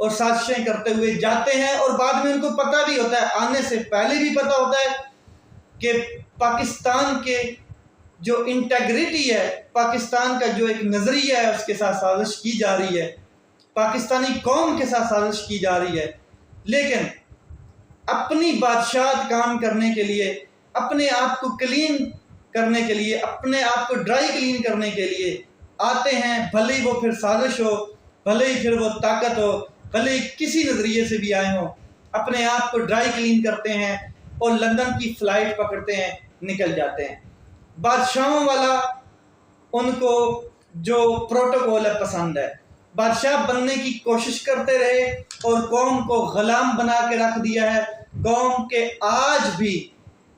اور سازشیں کرتے ہوئے جاتے ہیں، اور بعد میں ان کو پتہ بھی ہوتا ہے، آنے سے پہلے بھی پتہ ہوتا ہے کہ پاکستان کے جو انٹیگریٹی ہے، پاکستان کا جو ایک نظریہ ہے، اس کے ساتھ سازش کی جا رہی ہے، پاکستانی قوم کے ساتھ سازش کی جا رہی ہے۔ لیکن اپنی بادشاہت کام کرنے کے لیے، اپنے آپ کو کلین کرنے کے لیے، اپنے آپ کو ڈرائی کلین کرنے کے لیے آتے ہیں، بھلے ہی وہ پھر سازش ہو، بھلے ہی پھر وہ طاقت ہو، بھلے ہی کسی نظریے سے بھی آئے ہوں، اپنے آپ کو ڈرائی کلین کرتے ہیں اور لندن کی فلائٹ پکڑتے ہیں، نکل جاتے ہیں۔ بادشاہوں والا ان کو جو پروٹوکول ہے پسند ہے، بادشاہ بننے کی کوشش کرتے رہے اور قوم کو غلام بنا کے رکھ دیا ہے۔ قوم کے آج بھی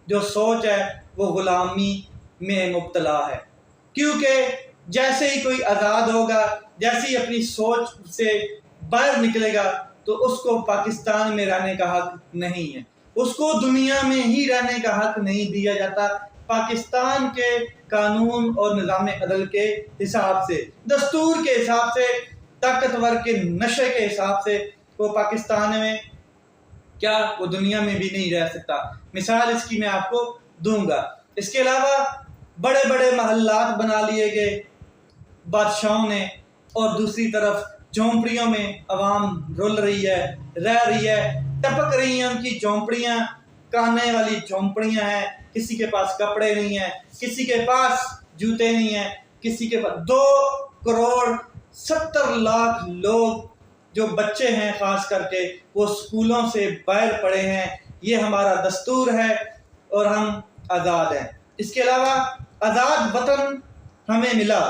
جو سوچ ہے وہ غلامی میں مبتلا ہے، کیونکہ جیسے ہی کوئی آزاد ہوگا، جیسے ہی اپنی سوچ سے باہر نکلے گا، تو اس کو پاکستان میں رہنے کا حق نہیں ہے، اس کو دنیا میں ہی رہنے کا حق نہیں دیا جاتا۔ پاکستان کے قانون اور نظام عدل کے حساب سے، دستور کے حساب سے، طاقتور کے نشے کے حساب سے وہ پاکستان میں کیا وہ دنیا میں بھی نہیں رہ سکتا۔ مثال اس کی میں آپ کو دوں گا۔ اس کے علاوہ بڑے بڑے محلات بنا لیے گئے بادشاہوں نے، اور دوسری طرف جھونپڑیوں میں عوام رل رہی ہے، رہ رہی ہے، ٹپک رہی ہیں ان کی جھونپڑیاں، کانے والی جھونپڑیاں ہیں، کسی کے پاس کپڑے نہیں ہیں، کسی کے پاس جوتے نہیں ہیں، کسی کے پاس 2,70,00,000 لوگ جو بچے ہیں خاص کر کے وہ اسکولوں سے باہر پڑے ہیں۔ یہ ہمارا دستور ہے اور ہم آزاد ہیں۔ اس کے علاوہ آزاد وطن ہمیں ملا،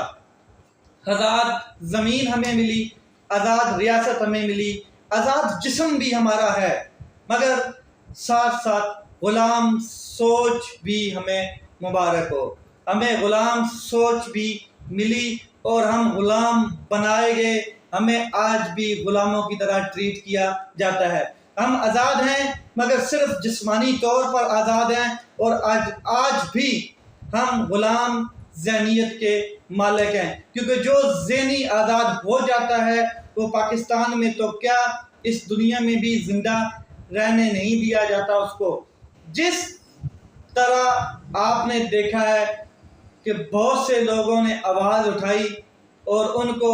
آزاد زمین ہمیں ملی، آزاد ریاست ہمیں ملی، آزاد جسم بھی ہمارا ہے، مگر ساتھ ساتھ غلام سوچ بھی ہمیں مبارک ہو۔ ہمیں غلام سوچ بھی ملی اور ہم غلام بنائے گئے، ہمیں آج بھی غلاموں کی طرح ٹریٹ کیا جاتا ہے۔ ہم آزاد ہیں مگر صرف جسمانی طور پر آزاد ہیں، اور آج بھی ہم غلام ذہنیت کے مالک ہیں، کیونکہ جو ذہنی آزاد ہو جاتا ہے وہ پاکستان میں تو کیا اس دنیا میں بھی زندہ رہنے نہیں دیا جاتا اس کو۔ جس طرح آپ نے دیکھا ہے کہ بہت سے لوگوں نے آواز اٹھائی اور ان کو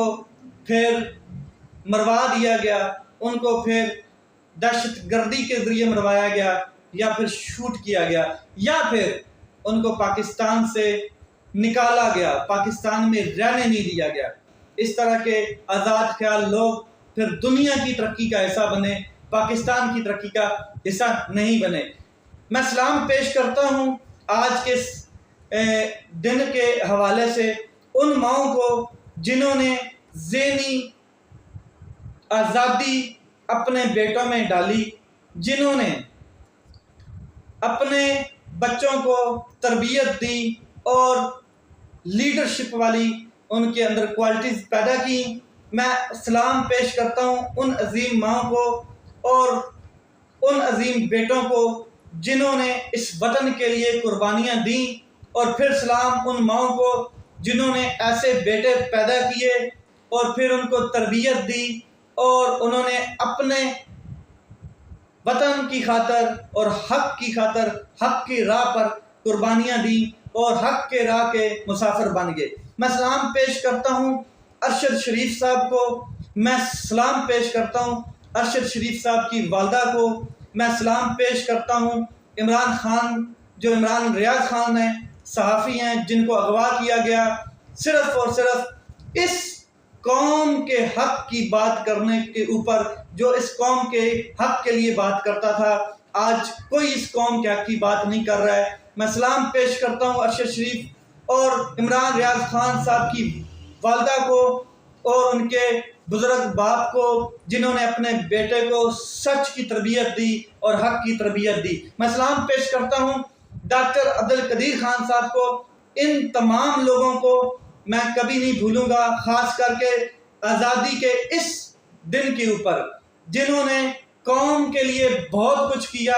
پھر مروا دیا گیا، ان کو پھر دہشت گردی کے ذریعے مروایا گیا، یا پھر شوٹ کیا گیا، یا پھر ان کو پاکستان سے نکالا گیا، پاکستان میں رہنے نہیں دیا گیا۔ اس طرح کے آزاد خیال لوگ پھر دنیا کی ترقی کا حصہ بنے، پاکستان کی ترقی کا حصہ نہیں بنے۔ میں سلام پیش کرتا ہوں آج کے دن کے حوالے سے ان ماؤں کو جنہوں نے ذہنی آزادی اپنے بیٹوں میں ڈالی، جنہوں نے اپنے بچوں کو تربیت دی اور لیڈرشپ والی ان کے اندر کوالٹیز پیدا کی۔ میں سلام پیش کرتا ہوں ان عظیم ماؤں کو اور ان عظیم بیٹوں کو جنہوں نے اس وطن کے لیے قربانیاں دیں، اور پھر سلام ان ماؤں کو جنہوں نے ایسے بیٹے پیدا کیے اور پھر ان کو تربیت دی اور انہوں نے اپنے وطن کی خاطر اور حق کی خاطر حق کی راہ پر قربانیاں دیں اور حق کے راہ کے مسافر بن گئے۔ میں سلام پیش کرتا ہوں ارشد شریف صاحب کو، میں سلام پیش کرتا ہوں ارشد شریف صاحب کی والدہ کو، میں سلام پیش کرتا ہوں عمران خان، جو عمران ریاض خان ہیں، صحافی ہیں، جن کو اغوا کیا گیا صرف اور صرف اس قوم کے حق کی بات کرنے کے اوپر، جو اس قوم کے حق کے لیے بات کرتا تھا۔ آج کوئی اس قوم کے حق کی بات نہیں کر رہا ہے۔ میں سلام پیش کرتا ہوں ارشد شریف اور عمران ریاض خان صاحب کی والدہ کو اور ان کے بزرگ باپ کو، جنہوں نے اپنے بیٹے کو سچ کی تربیت دی اور حق کی تربیت دی۔ میں سلام پیش کرتا ہوں ڈاکٹر عبدالقدیر خان صاحب کو۔ ان تمام لوگوں کو میں کبھی نہیں بھولوں گا، خاص کر کے آزادی کے اس دن کے اوپر، جنہوں نے قوم کے لیے بہت کچھ کیا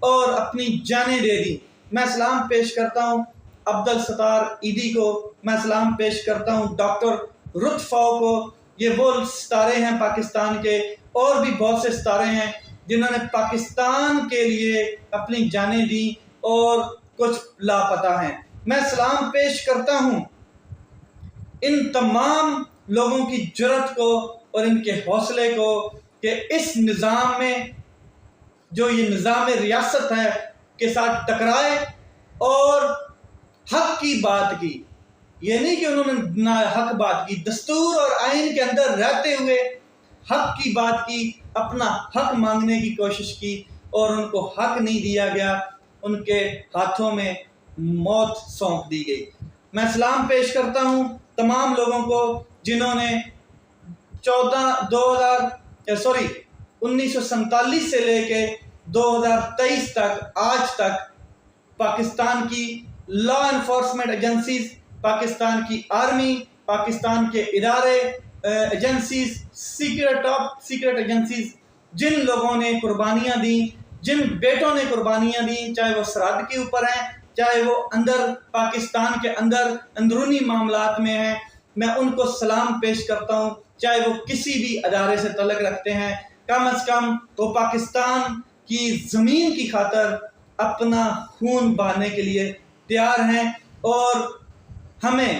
اور اپنی جانیں دے دی۔ میں سلام پیش کرتا ہوں عبدالستار ایدھی کو، میں سلام پیش کرتا ہوں ڈاکٹر رتفاؤ کو، یہ وہ ستارے ہیں پاکستان کے، اور بھی بہت سے ستارے ہیں جنہوں نے پاکستان کے لیے اپنی جانیں دی اور کچھ لاپتہ ہیں۔ میں سلام پیش کرتا ہوں ان تمام لوگوں کی جرأت کو اور ان کے حوصلے کو کہ اس نظام میں، جو یہ نظام ریاست ہے، کے ساتھ ٹکرائے اور حق کی بات کی۔ یہ نہیں کہ انہوں نے حق بات کی، دستور اور آئین کے اندر رہتے ہوئے حق کی بات کی، اپنا حق مانگنے کی کوشش کی، اور ان کو حق نہیں دیا گیا، ان کے ہاتھوں میں موت سونپ دی گئی۔ میں سلام پیش کرتا ہوں تمام لوگوں کو جنہوں نے 1947 سے لے کے 2023 تک آج تک پاکستان کی لا انفورسمنٹ ایجنسیز، پاکستان کی آرمی، پاکستان کے ادارے، ایجنسیز، سیکرٹ ایجنسیز، جن لوگوں نے قربانیاں دیں، جن بیٹوں نے قربانیاں دیں، چاہے وہ سرحد کے اوپر ہیں، چاہے وہ پاکستان کے اندرونی معاملات میں ہیں، میں ان کو سلام پیش کرتا ہوں، چاہے وہ کسی بھی ادارے سے تعلق رکھتے ہیں۔ کم از کم وہ پاکستان کی زمین کی خاطر اپنا خون بہانے کے لیے تیار ہیں، اور ہمیں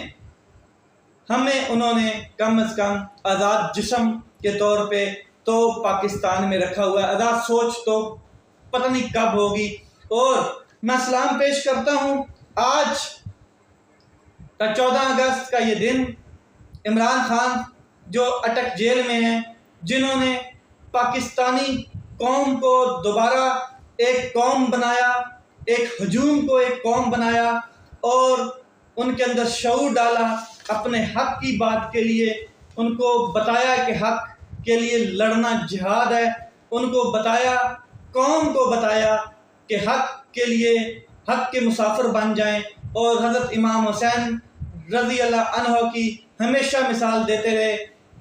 انہوں نے کم از کم آزاد جسم کے طور پہ تو پاکستان میں رکھا ہوا ہے، آزاد سوچ تو پتہ نہیں کب ہوگی۔ اور میں سلام پیش کرتا ہوں آج کا 14 اگست کا یہ دن، عمران خان جو اٹک جیل میں ہیں، جنہوں نے پاکستانی قوم کو دوبارہ ایک قوم بنایا، ایک ہجوم کو ایک قوم بنایا، اور ان کے اندر شعور ڈالا اپنے حق کی بات کے لیے، ان کو بتایا کہ حق کے لیے لڑنا جہاد ہے، ان کو بتایا، قوم کو بتایا کہ حق کے لیے حق کے مسافر بن جائیں، اور حضرت امام حسین رضی اللہ عنہ کی ہمیشہ مثال دیتے رہے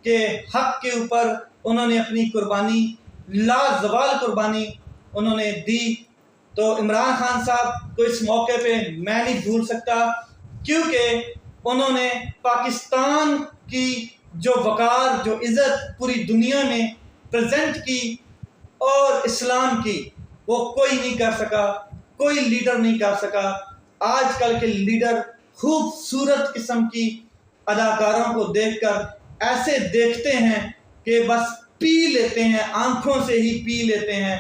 کہ حق کے اوپر انہوں نے اپنی قربانی، لازوال قربانی انہوں نے دی۔ تو عمران خان صاحب کو اس موقع پہ میں نہیں بھول سکتا، کیونکہ انہوں نے پاکستان کی جو وقار، جو عزت پوری دنیا میں پریزنٹ کی، اور اسلام کی، وہ کوئی نہیں کر سکا، کوئی لیڈر نہیں کر سکا۔ آج کل کے لیڈر خوبصورت قسم کی اداکاروں کو دیکھ کر ایسے دیکھتے ہیں کہ بس پی لیتے ہیں، آنکھوں سے ہی پی لیتے ہیں۔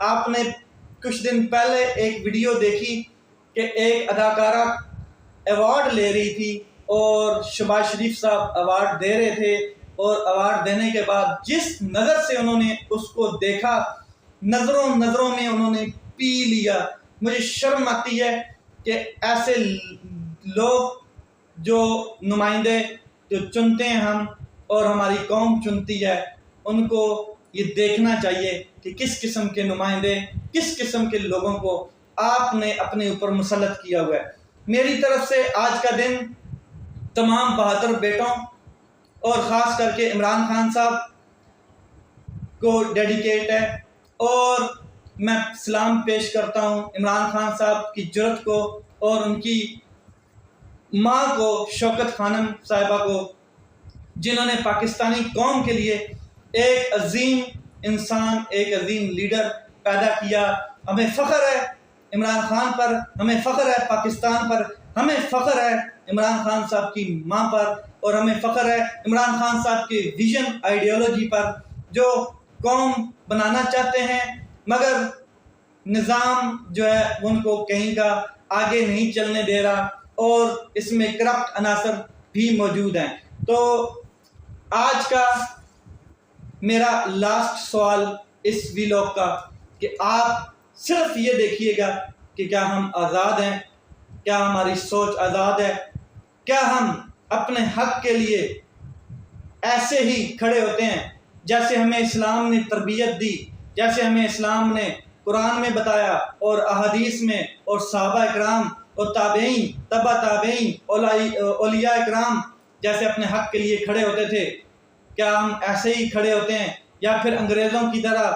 آپ نے کچھ دن پہلے ایک ویڈیو دیکھی کہ ایک اداکارہ ایوارڈ لے رہی تھی، اور شہباز شریف صاحب ایوارڈ دے رہے تھے، اور ایوارڈ دینے کے بعد جس نظر سے انہوں نے اس کو دیکھا، نظروں میں انہوں نے پی لیا۔ مجھے شرم آتی ہے کہ ایسے لوگ جو نمائندے جو چنتے ہیں ہم، اور ہماری قوم چنتی ہے، ان کو یہ دیکھنا چاہیے کہ کس قسم کے نمائندے، کس قسم کے لوگوں کو آپ نے اپنے اوپر مسلط کیا ہوا ہے۔ میری طرف سے آج کا دن تمام بہادر بیٹوں اور خاص کر کے عمران خان صاحب کو ڈیڈیکیٹ ہے، اور میں سلام پیش کرتا ہوں عمران خان صاحب کی جرأت کو، اور ان کی ماں کو، شوکت خانم صاحبہ کو، جنہوں نے پاکستانی قوم کے لیے ایک عظیم انسان، ایک عظیم لیڈر پیدا کیا۔ ہمیں فخر ہے عمران خان پر، ہمیں فخر ہے پاکستان پر، ہمیں فخر ہے عمران خان صاحب کی ماں پر، اور ہمیں فخر ہے عمران خان صاحب کے ویژن، آئیڈیالوجی پر، جو قوم بنانا چاہتے ہیں، مگر نظام جو ہے ان کو کہیں کا آگے نہیں چلنے دے رہا، اور اس میں کرپٹ عناصر بھی موجود ہیں۔ تو آج کا میرا لاسٹ سوال اس ویلاگ کا، کہ آپ صرف یہ دیکھیے گا کہ کیا ہم آزاد ہیں، کیا ہماری سوچ آزاد ہے، کیا ہم اپنے حق کے لیے ایسے ہی کھڑے ہوتے ہیں جیسے ہمیں اسلام نے تربیت دی، جیسے ہمیں اسلام نے قرآن میں بتایا، اور احادیث میں، اور صحابہ اکرام اور تابعین، تبع تابعین، اولیاء اکرام جیسے اپنے حق کے لیے کھڑے ہوتے تھے؟ کیا ہم ایسے ہی کھڑے ہوتے ہیں، یا پھر انگریزوں کی طرح،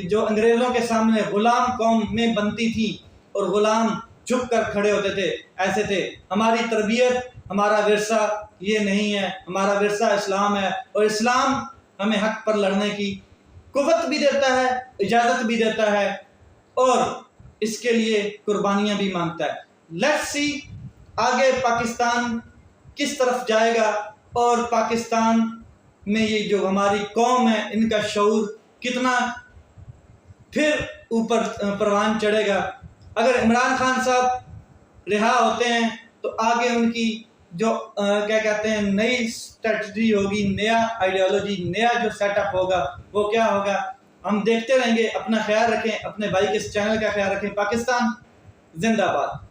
جو انگریزوں کے سامنے غلام قوم میں بنتی تھی اور غلام جھک کر کھڑے ہوتے تھے، ایسے تھے؟ ہماری تربیت، ہمارا ورثہ یہ نہیں ہے، ہمارا ورثہ اسلام ہے، اور اسلام ہمیں حق پر لڑنے کی قوت بھی دیتا ہے، اجازت بھی دیتا ہے، اور اس کے لیے قربانیاں بھی مانگتا ہے۔ لیٹس سی آگے پاکستان کس طرف جائے گا، اور پاکستان میں یہ جو ہماری قوم ہے ان کا شعور کتنا پھر اوپر پروان چڑھے گا۔ اگر عمران خان صاحب رہا ہوتے ہیں تو آگے ان کی جو کیا کہتے ہیں نئی اسٹریٹجی ہوگی، نیا آئیڈیالوجی، نیا جو سیٹ اپ ہوگا وہ کیا ہوگا، ہم دیکھتے رہیں گے۔ اپنا خیال رکھیں، اپنے بھائی کے اس چینل کا خیال رکھیں۔ پاکستان زندہ باد۔